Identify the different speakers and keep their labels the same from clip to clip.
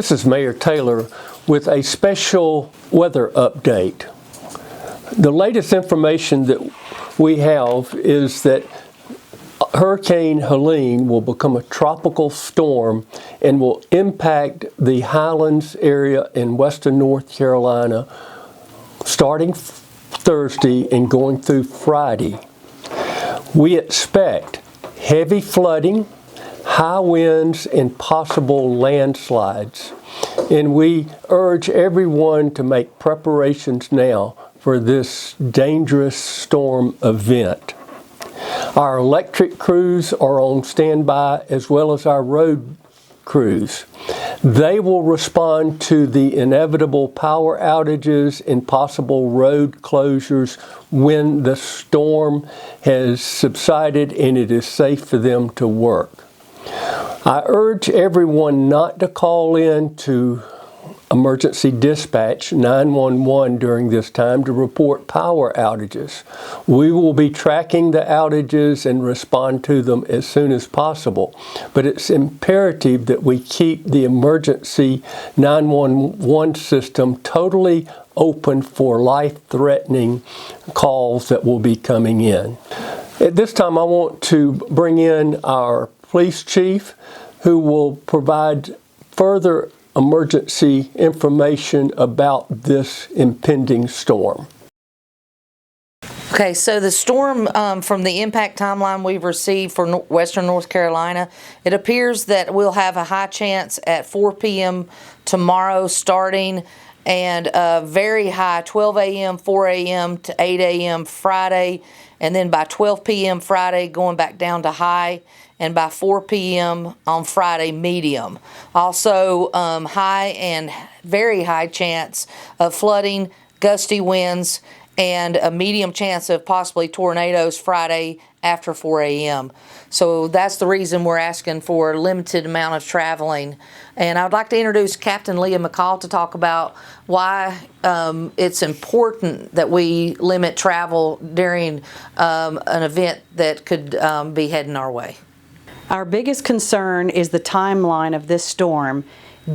Speaker 1: This is Mayor Taylor with a special weather update. The latest information that we have is that Hurricane Helene will become a tropical storm and will impact the Highlands area in western North Carolina starting Thursday and going through Friday. We expect heavy flooding, high winds, and possible landslides. And we urge everyone to make preparations now for this dangerous storm event. Our electric crews are on standby as well as our road crews. They will respond to the inevitable power outages and possible road closures when the storm has subsided and it is safe for them to work. I urge everyone not to call in to emergency dispatch 911 during this time to report power outages. We will be tracking the outages and respond to them as soon as possible, but it's imperative that we keep the emergency 911 system totally open for life-threatening calls that will be coming in. At this time, I want to bring in our police chief, who will provide further emergency information about this impending storm.
Speaker 2: Okay, so the storm, from the impact timeline we've received for western North Carolina, it appears that we'll have a high chance at 4 p.m. tomorrow starting, and a very high 12 a.m., 4 a.m. to 8 a.m. Friday, and then by 12 p.m. Friday going back down to high, and by 4 p.m. on Friday, medium. Also, high and very high chance of flooding, gusty winds, and a medium chance of possibly tornadoes Friday after 4 a.m. So that's the reason we're asking for a limited amount of traveling. And I'd like to introduce Captain Leah McCall to talk about why it's important that we limit travel during an event that could be heading our way.
Speaker 3: Our biggest concern is the timeline of this storm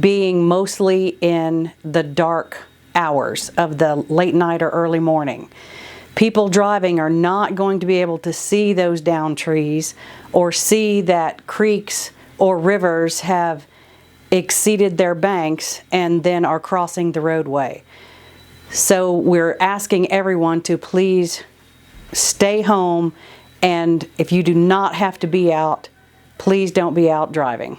Speaker 3: being mostly in the dark hours of the late night or early morning. People driving are not going to be able to see those downed trees or see that creeks or rivers have exceeded their banks and then are crossing the roadway. So we're asking everyone to please stay home, and if you do not have to be out, please don't be out driving.